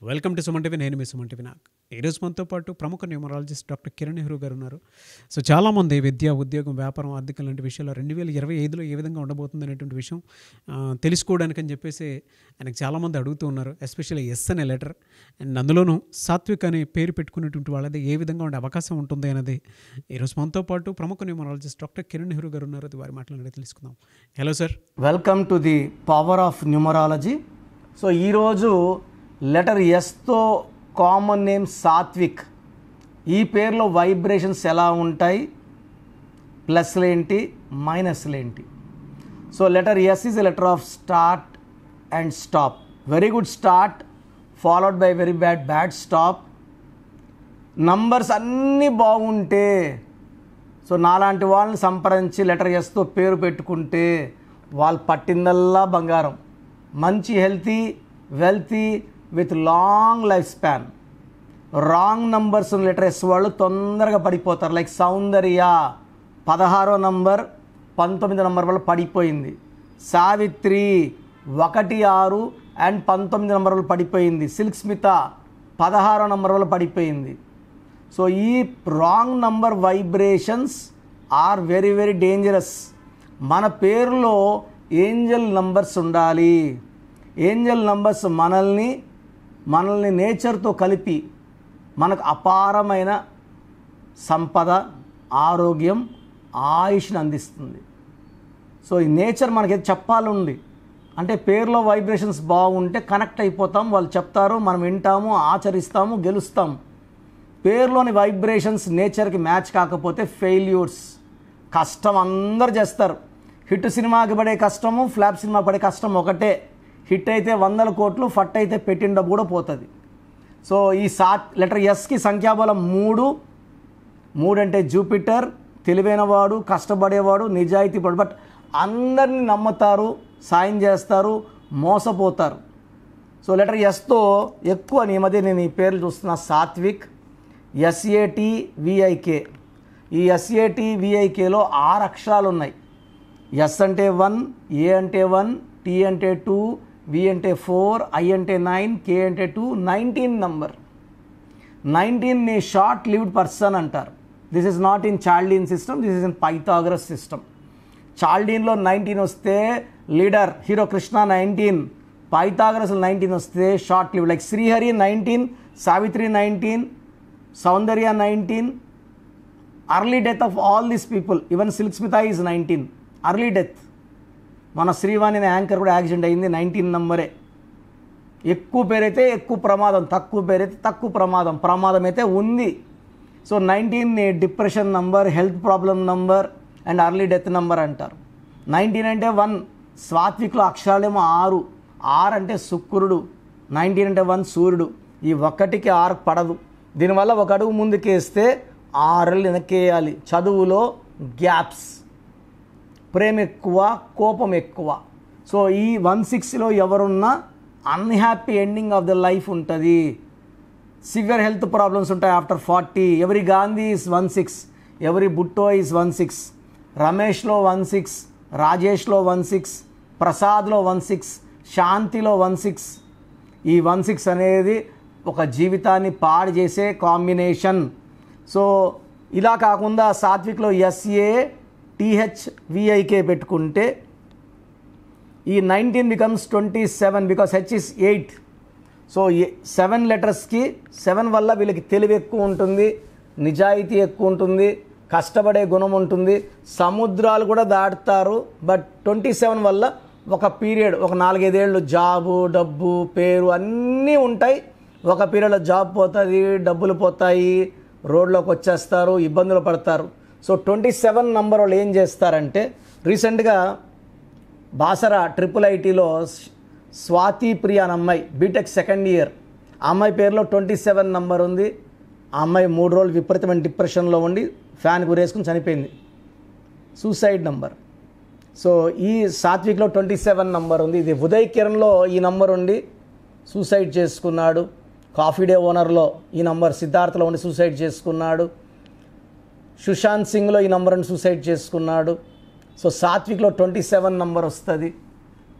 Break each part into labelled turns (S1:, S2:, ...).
S1: Welcome to Suman TV. నేను మీ Suman TV. ఈరోజు మనతో పాటు ప్రముఖ న్యూమరాలజిస్ట్ డాక్టర్ కిరణ్ నెహ్రూ గారు ఉన్నారు. సో చాలామంది విద్య, ఉద్యోగం, వ్యాపారం, ఆర్థికం లాంటి విషయాల్లో 2025లో ఏ విధంగా ఉండబోతుంది అనేటువంటి విషయం తెలుసుకోవడానికి అని చెప్పేసి ఆయనకు చాలామంది అడుగుతూ ఉన్నారు. ఎస్పెషల్లీ ఎస్ అనే లెటర్ అండ్ అందులోనూ సాత్విక్ అనే పేరు పెట్టుకునేటువంటి వాళ్ళది ఏ విధంగా ఉండే అవకాశం ఉంటుంది అనేది ఈరోజు మనతో పాటు ప్రముఖ న్యూమరాలజిస్ట్ డాక్టర్ కిరణ్ నెహ్రూ గారు ఉన్నారు. అది వారి మాటలను తెలుసుకుందాం. Hello sir.
S2: Welcome to the power of numerology. So ఈరోజు లెటర్ ఎస్తో కామన్ నేమ్ సాత్విక్. ఈ పేరులో వైబ్రేషన్స్ ఎలా ఉంటాయి, ప్లస్లు ఏంటి, మైనస్లు ఏంటి. So letter S is a letter of start and stop. Very good start followed by very bad stop. Numbers అన్నీ బాగుంటే, సో నాలాంటి వాళ్ళని సంప్రదించి లెటర్ ఎస్తో పేరు పెట్టుకుంటే వాళ్ళు పట్టిందల్లా బంగారం. మంచి healthy, wealthy with long life span. Wrong numbers letter S వాళ్ళు తొందరగా పడిపోతారు. లైక్ సౌందర్య 16వ నంబర్ 19 నంబర్ వల్ల పడిపోయింది. సావిత్రి 1, 6 అండ్ 19 నంబర్ వల్ల పడిపోయింది. సిల్క్ స్మిత 16వ నంబర్ వల్ల పడిపోయింది. సో ఈ wrong number vibrations are very very dangerous. మన పేరులో ఏంజల్ నంబర్స్ ఉండాలి. ఏంజల్ నంబర్స్ మనల్ని నేచర్తో కలిపి మనకు అపారమైన సంపద, ఆరోగ్యం, ఆయుష్ని అందిస్తుంది. సో ఈ నేచర్ మనకి చెప్పాలండి. అంటే పేరులో వైబ్రేషన్స్ బాగుంటే కనెక్ట్ అయిపోతాం. వాళ్ళు చెప్తారు, మనం వింటాము, ఆచరిస్తాము, గెలుస్తాం. పేరులోని వైబ్రేషన్స్ నేచర్కి మ్యాచ్ కాకపోతే ఫెయిల్యూర్స్. కష్టం అందరు చేస్తారు. హిట్ సినిమాకి పడే కష్టము, ఫ్లాప్ సినిమాకి పడే కష్టం ఒకటే. హిట్ అయితే 100 కోట్లు, ఫట్ అయితే పెట్టిన డబ్బు కూడా పోతుంది. సో ఈ లెటర్ ఎస్కి సంఖ్యాబలం 3 అంటే జూపిటర్, తెలివైనవాడు, కష్టపడేవాడు, నిజాయితీపడు. బట్ అందరినీ నమ్ముతారు, సాయం చేస్తారు, మోసపోతారు. సో లెటర్ ఎస్తో ఎక్కువ ఈ మధ్య నేను ఈ పేర్లు చూస్తున్నా. సాత్విక్, SATVIK. ఈ SATVIKలో 6 అక్షరాలు ఉన్నాయి. ఎస్ అంటే 1, A అంటే 1, T అంటే 2, V అంటే 4, I అంటే 9, K అంటే 2, 19 నంబర్. 19ని షార్ట్ లివ్డ్ పర్సన్ అంటారు. This is not in Chaldean system, this is in Pythagoras system. చాల్డీన్లో 19 వస్తే లీడర్ హీరో కృష్ణ 19, పైథాగరస్లో 19 వస్తే short lived. Like Srihari 19, Savitri 19, Soundarya 19. Early death of all these people. Even Silk Smitha is 19, early death. మన Srivani anchor కూడా accident అయింది. 19 నంబరే. ఎక్కువ పేరైతే ఎక్కువ ప్రమాదం, తక్కువ పేరైతే తక్కువ ప్రమాదం. ప్రమాదం అయితే ఉంది. సో 19ని depression number, health problem number and early death number అంటారు. 19 అంటే 1. సాత్విక్లో అక్షరాలేమో 6. 6 అంటే శుక్రుడు, 19 అంటే 1 సూర్యుడు. ఈ 1కి 6 పడదు. దీనివల్ల ఒక అడుగు ముందుకేస్తే 6 అడుగులు వెనక్కేయాలి. చదువులో గ్యాప్స్, ప్రేమ ఎక్కువ, కోపం ఎక్కువ. సో ఈ 16లో ఎవరున్నా unhappy ending of the life ఉంటుంది. సివియర్ హెల్త్ ప్రాబ్లమ్స్ ఉంటాయి ఆఫ్టర్ 40. ఎవరి గాంధీ ఈజ్ 16, ఎవరి బుట్టో ఈజ్ 16, రమేష్లో 16, రాజేష్లో 16, ప్రసాద్లో 16, శాంతిలో 16. ఈ 16 అనేది ఒక జీవితాన్ని పాడు చేసే కాంబినేషన్. సో ఇలా కాకుండా సాత్విక్లో SATHVIK పెట్టుకుంటే ఈ 19 becomes 27 because H is 8. So 7 లెటర్స్కి 7 వల్ల వీళ్ళకి తెలివి ఎక్కువ ఉంటుంది, నిజాయితీ ఎక్కువ ఉంటుంది, కష్టపడే గుణం ఉంటుంది, సముద్రాలు కూడా దాటుతారు. బట్ 27 వల్ల ఒక పీరియడ్, ఒక 4-5 ఏళ్ళు జాబు, డబ్బు, పేరు అన్నీ ఉంటాయి. ఒక పీరియడ్లో జాబ్ పోతుంది, డబ్బులు పోతాయి, రోడ్లోకి వచ్చేస్తారు, ఇబ్బందులు పడతారు. సో 27 నంబర్ వాళ్ళు ఏం చేస్తారంటే, రీసెంట్గా బాసరా IIITలో స్వాతి ప్రియ అనే అమ్మాయి బీటెక్ సెకండ్ ఇయర్, ఆ అమ్మాయి పేరులో 27 నంబర్ ఉంది. ఆ అమ్మాయి 3 రోజులు విపరీతమైన డిప్రెషన్లో ఉండి ఫ్యాన్ గురేసుకుని చనిపోయింది. Suicide number. సో ఈ సాత్విక్లో 27 నంబర్ ఉంది. ఇది ఉదయ్ కిరణ్లో ఈ నంబర్ ఉండి సూసైడ్ చేసుకున్నాడు. కాఫీ డే ఓనర్లో ఈ నంబర్, సిద్ధార్థలో ఉండి సూసైడ్ చేసుకున్నాడు. సుశాంత్ సింగ్లో ఈ నంబర్ని సూసైడ్ చేసుకున్నాడు. సో సాత్విక్లో 27 నంబర్ వస్తుంది.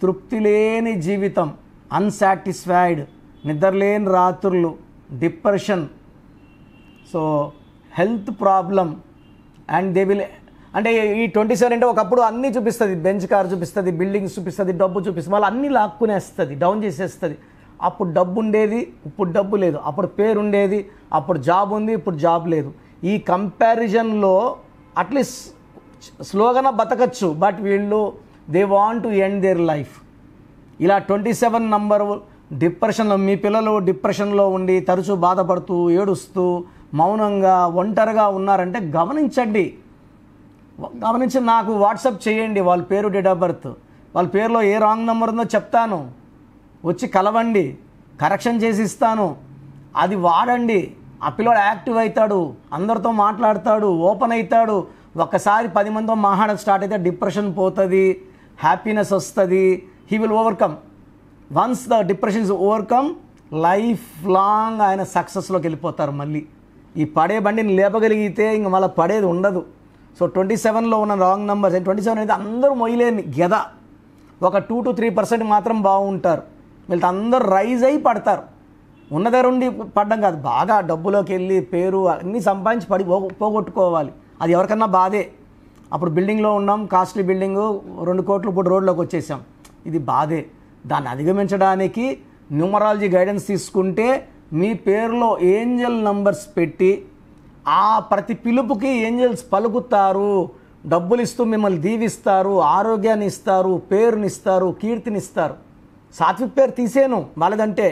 S2: తృప్తి లేని జీవితం, అన్సాటిస్ఫైడ్, నిద్రలేని రాత్రులు, depression, so health problem, and they will అంటే ఈ 27 అంటే ఒకప్పుడు అన్నీ చూపిస్తుంది, బెంచ్ కార్ చూపిస్తుంది, బిల్డింగ్స్ చూపిస్తుంది, డబ్బు చూపిస్తుంది, వాళ్ళు అన్నీ లాక్కునేస్తుంది, డౌన్ చేసేస్తుంది. అప్పుడు డబ్బు ఉండేది, ఇప్పుడు డబ్బు లేదు. అప్పుడు పేరు ఉండేది, అప్పుడు జాబ్ ఉంది, ఇప్పుడు జాబ్ లేదు. ఈ కంపారిజన్లో అట్లీస్ట్ స్లోగాన బతకచ్చు, బట్ వీళ్ళు they want to end their life. ఇలా 27 నంబర్ డిప్రెషన్లో, మీ పిల్లలు డిప్రెషన్లో ఉండి తరచూ బాధపడుతూ ఏడుస్తూ మౌనంగా ఒంటరిగా ఉన్నారంటే గమనించండి. గమనించి నాకు వాట్సాప్ చేయండి వాళ్ళ పేరు, డేట్ ఆఫ్ బర్త్, వాళ్ళ పేరులో ఏ రాంగ్ నెంబర్ ఉందో చెప్తాను, వచ్చి కలవండి, కరెక్షన్ చేసి ఇస్తాను, అది వాడండి. ఆ పిల్లోడు యాక్టివ్ అవుతాడు, అందరితో మాట్లాడతాడు, ఓపెన్ అవుతాడు. ఒక్కసారి 10 మందితో మాట్లాడడం స్టార్ట్ అయితే డిప్రెషన్ పోతుంది, హ్యాపీనెస్ వస్తుంది. He will overcome. Once the depression is overcome, life long ఆయన సక్సెస్లోకి వెళ్ళిపోతారు. మళ్ళీ ఈ పడే బండిని లేపగలిగితే ఇంక మళ్ళీ పడేది ఉండదు. సో 27లో ఉన్న రాంగ్ నెంబర్స్, 27 అనేది అందరూ మొయ్యలేని గెద. ఒక 2 to 3% మాత్రం బాగుంటారు, వీళ్ళతో అందరూ రైజ్ అయి పడతారు. ఉన్న దగ్గర ఉండి పడ్డం కాదు, బాగా డబ్బులోకి వెళ్ళి పేరు అన్నీ సంపాదించి పోగొట్టుకోవాలి. అది ఎవరికన్నా బాధే. అప్పుడు బిల్డింగ్లో ఉన్నాం, కాస్ట్లీ బిల్డింగు, 2 కోట్లు, ఇప్పుడు రోడ్లోకి వచ్చేసాం, ఇది బాధే. దాన్ని అధిగమించడానికి న్యూమరాలజీ గైడెన్స్ తీసుకుంటే మీ పేరులో ఏంజల్ నంబర్స్ పెట్టి ఆ ప్రతి పిలుపుకి ఏంజల్స్ పలుకుతారు, డబ్బులు ఇస్తూ మిమ్మల్ని దీవిస్తారు, ఆరోగ్యాన్ని ఇస్తారు, పేరునిస్తారు, కీర్తినిస్తారు. సాత్విక్ పేరు తీసేను వాళ్ళదంటే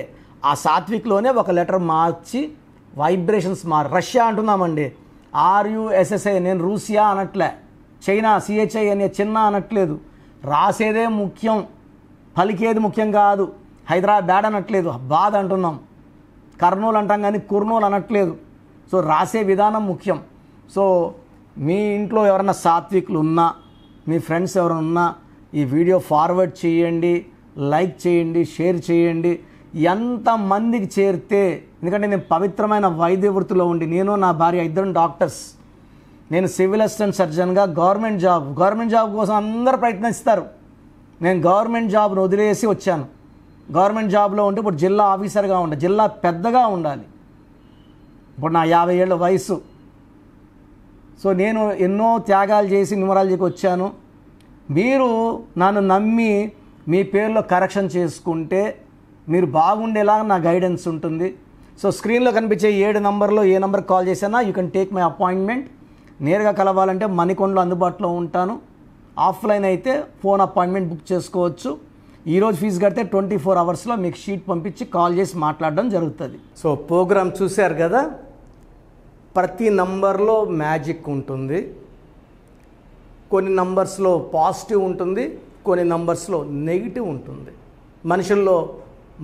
S2: ఆ సాత్విక్లోనే ఒక లెటర్ మార్చి వైబ్రేషన్స్ రష్యా అంటున్నామండి, RUSSA, నేను రూసియా అనట్లే, చైనా CHI అనే చిన్న అనట్లేదు. రాసేదే ముఖ్యం, పలికేది ముఖ్యం కాదు. హైదరాబాద్ అనట్లేదు, బాధ అంటున్నాం. కర్నూలు అంటాం కానీ కుర్నూలు అనట్లేదు. సో రాసే విధానం ముఖ్యం. సో మీ ఇంట్లో ఎవరైనా సాత్వికులు ఉన్నా, మీ ఫ్రెండ్స్ ఎవరైనా ఉన్నా ఈ వీడియో ఫార్వర్డ్ చేయండి, లైక్ చేయండి, షేర్ చేయండి. ఎంతమందికి చేరితే, ఎందుకంటే నేను పవిత్రమైన వైద్య వృత్తిలో ఉండి, నేను నా భార్య ఇద్దరు డాక్టర్స్, నేను సివిల్ అసిస్టెంట్ సర్జన్గా గవర్నమెంట్ జాబ్ కోసం అందరూ ప్రయత్నిస్తారు. నేను గవర్నమెంట్ జాబ్ను వదిలేసి వచ్చాను. గవర్నమెంట్ జాబ్లో ఉంటే ఇప్పుడు జిల్లా ఆఫీసర్గా ఉండాలి, జిల్లా పెద్దగా ఉండాలి. ఇప్పుడు నా 50 ఏళ్ళ వయసు. సో నేను ఎన్నో త్యాగాలు చేసి న్యూమరాలజీకి వచ్చాను. మీరు నన్ను నమ్మి మీ పేరులో కరెక్షన్ చేసుకుంటే మీరు బాగుండేలాగా నా గైడెన్స్ ఉంటుంది. సో స్క్రీన్లో కనిపించే 7 నంబర్లో ఏ నెంబర్ కాల్ చేసినా you can take my appointment. నేరుగా కలవాలంటే మణికొండలో అందుబాటులో ఉంటాను. ఆఫ్లైన్ అయితే ఫోన్ అపాయింట్మెంట్ బుక్ చేసుకోవచ్చు. ఈరోజు ఫీజు కడితే 24 అవర్స్లో మీకు షీట్ పంపించి కాల్ చేసి మాట్లాడడం జరుగుతుంది. సో ప్రోగ్రామ్ చూశారు కదా, ప్రతి నంబర్లో మ్యాజిక్ ఉంటుంది. కొన్ని నంబర్స్లో పాజిటివ్ ఉంటుంది, కొన్ని నంబర్స్లో నెగిటివ్ ఉంటుంది. మనుషుల్లో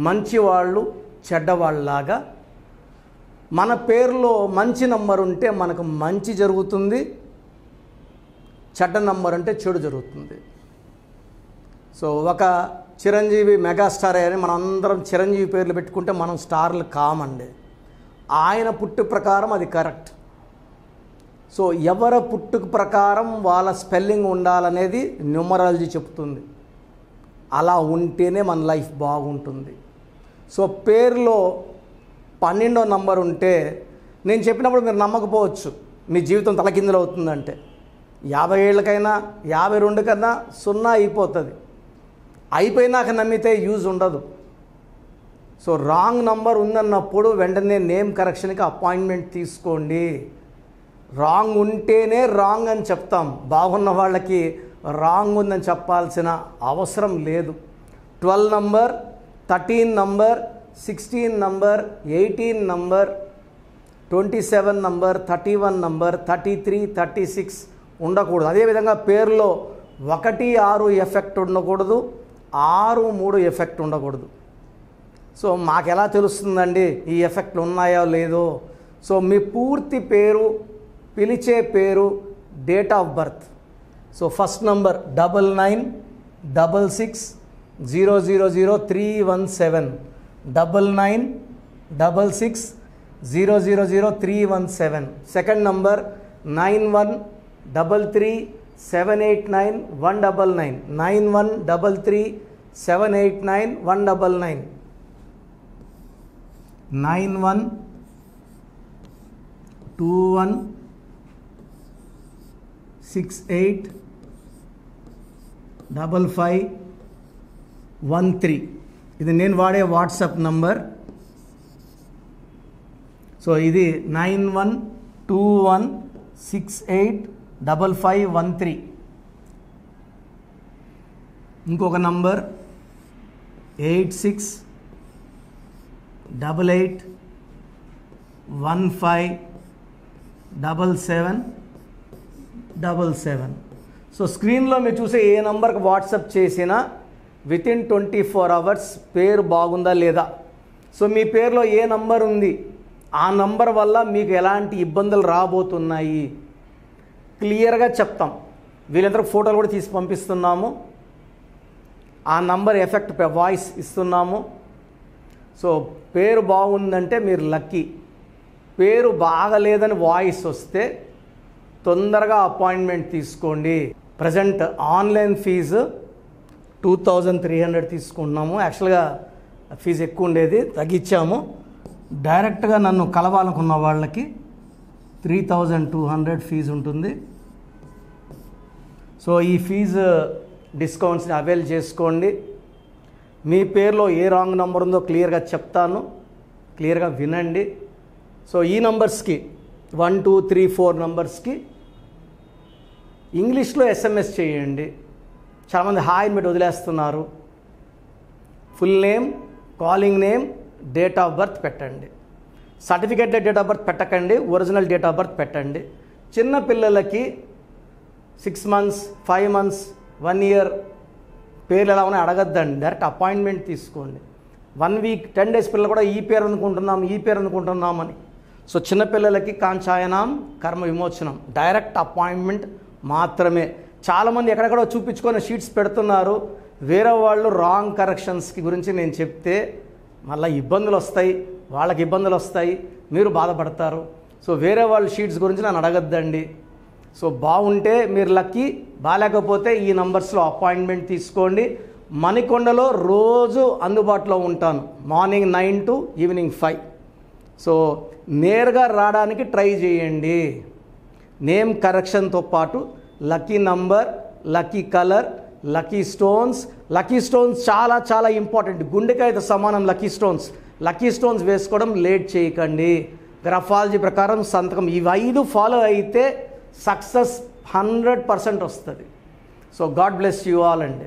S2: మంచి వాళ్ళు చెడ్డవాళ్ళలాగా మన పేరులో మంచి నంబర్ ఉంటే మనకు మంచి జరుగుతుంది, చెడ్డ నంబర్ అంటే చెడు జరుగుతుంది. సో ఒక చిరంజీవి మెగాస్టార్ అని మనం అందరం చిరంజీవి పేర్లు పెట్టుకుంటే మనం స్టార్లు కామండి. ఆయన పుట్టు ప్రకారం అది కరెక్ట్. సో ఎవరి పుట్టుకు ప్రకారం వాళ్ళ స్పెల్లింగ్ ఉండాలనేది న్యూమరాలజీ చెప్తుంది. అలా ఉంటేనే మన లైఫ్ బాగుంటుంది. సో పేరులో 12వ నంబర్ ఉంటే నేను చెప్పినప్పుడు మీరు నమ్మకపోవచ్చు, మీ జీవితం తలకిందులు అవుతుందంటే. 50 ఏళ్ళకైనా 52 కన్నా 0 అయిపోతుంది. అయిపోయినాక నమ్మితే యూజ్ ఉండదు. సో రాంగ్ నంబర్ ఉందన్నప్పుడు వెంటనే నేమ్ కరెక్షన్కి అపాయింట్మెంట్ తీసుకోండి. రాంగ్ ఉంటేనే రాంగ్ అని చెప్తాం, బాగున్న వాళ్ళకి రాంగ్ ఉందని చెప్పాల్సిన అవసరం లేదు. 12 number, 13 number, 16 number, 18 number, 27 number, 31 number, 33, 36 ఉండకూడదు. అదేవిధంగా పేరులో 1, 6 ఎఫెక్ట్ ఉండకూడదు, 6, 3 ఎఫెక్ట్ ఉండకూడదు. సో మాకు ఎలా తెలుస్తుందండి ఈ ఎఫెక్ట్లు ఉన్నాయో లేదో? సో మీ పూర్తి పేరు, పిలిచే పేరు, date of birth. So first number 9966000317, 9966000317. Second number 9133789199, 9133789199. 9121685513. ఇది నేను వాడే వాట్సాప్ నంబర్. సో ఇది 9121685513. ఇంకొక నంబర్ 8688157777. సో స్క్రీన్లో మీరు చూసే ఏ నంబర్కి వాట్సాప్ చేసినా వితిన్ 24 అవర్స్ పేరు బాగుందా లేదా, సో మీ పేరులో ఏ నంబర్ ఉంది, ఆ నంబర్ వల్ల మీకు ఎలాంటి ఇబ్బందులు రాబోతున్నాయి క్లియర్గా చెప్తాం. వీళ్ళందరూ ఫోటోలు కూడా తీసి పంపిస్తున్నాము. ఆ నంబర్ ఎఫెక్ట్ వాయిస్ ఇస్తున్నాము. సో పేరు బాగుందంటే మీరు లక్కీ. పేరు బాగలేదని వాయిస్ వస్తే తొందరగా అపాయింట్మెంట్ తీసుకోండి. ప్రజెంట్ ఆన్లైన్ ఫీజు 2300 తీసుకుంటున్నాము. యాక్చువల్గా ఫీజు ఎక్కువ ఉండేది, తగ్గించాము. డైరెక్ట్గా నన్ను కలవాలనుకున్న వాళ్ళకి 3200 ఫీజు ఉంటుంది. సో ఈ ఫీజు డిస్కౌంట్స్ని అవైల్ చేసుకోండి. మీ పేరులో ఏ రాంగ్ నెంబర్ ఉందో క్లియర్గా చెప్తాను, క్లియర్గా వినండి. సో ఈ నంబర్స్కి 1 2 3 4 నంబర్స్కి ఇంగ్లీష్లో ఎస్ఎంఎస్ చేయండి. చాలామంది హాయ్ మీరు వదిలేస్తున్నారు. Full name, calling name, date of birth పెట్టండి. సర్టిఫికేట్ డేట్ ఆఫ్ బర్త్ పెట్టకండి, ఒరిజినల్ డేట్ ఆఫ్ బర్త్ పెట్టండి. చిన్న పిల్లలకి 6 months 5 months 1 year పేర్లు ఎలా ఉన్నాయో అడగద్దండి, డైరెక్ట్ అపాయింట్మెంట్ తీసుకోండి. 1 week 10 days పిల్లలు కూడా ఈ పేరు అనుకుంటున్నామని. సో చిన్నపిల్లలకి కాంచాయనం కర్మ విమోచనం డైరెక్ట్ అపాయింట్మెంట్ మాత్రమే. చాలామంది ఎక్కడెక్కడో చూపించుకొని షీట్స్ పెడుతున్నారు. వేరే వాళ్ళు రాంగ్ కరెక్షన్స్కి గురించి నేను చెప్తే మళ్ళీ ఇబ్బందులు వస్తాయి, వాళ్ళకి ఇబ్బందులు వస్తాయి, మీరు బాధపడతారు. సో వేరే వాళ్ళ షీట్స్ గురించి నన్ను అడగద్దండి. సో బాగుంటే మీరు లక్కీ, బాగాలేకపోతే ఈ నంబర్స్లో అపాయింట్మెంట్ తీసుకోండి. మణికొండలో రోజు అందుబాటులో ఉంటాను, మార్నింగ్ 9 to ఈవినింగ్ 5. సో నేరుగా రావడానికి ట్రై చేయండి. నేమ్ కరెక్షన్తో పాటు lucky number, lucky colour, lucky stones. Lucky stones చాలా చాలా ఇంపార్టెంట్. గుండెకాయతో సమానం లక్కీ స్టోన్స్. లక్కీ స్టోన్స్ వేసుకోవడం లేట్ చేయకండి. గ్రఫాలజీ ప్రకారం సంతకం ఇవి 5 ఫాలో అయితే సక్సెస్ 100% వస్తుంది. So God bless you all అండి.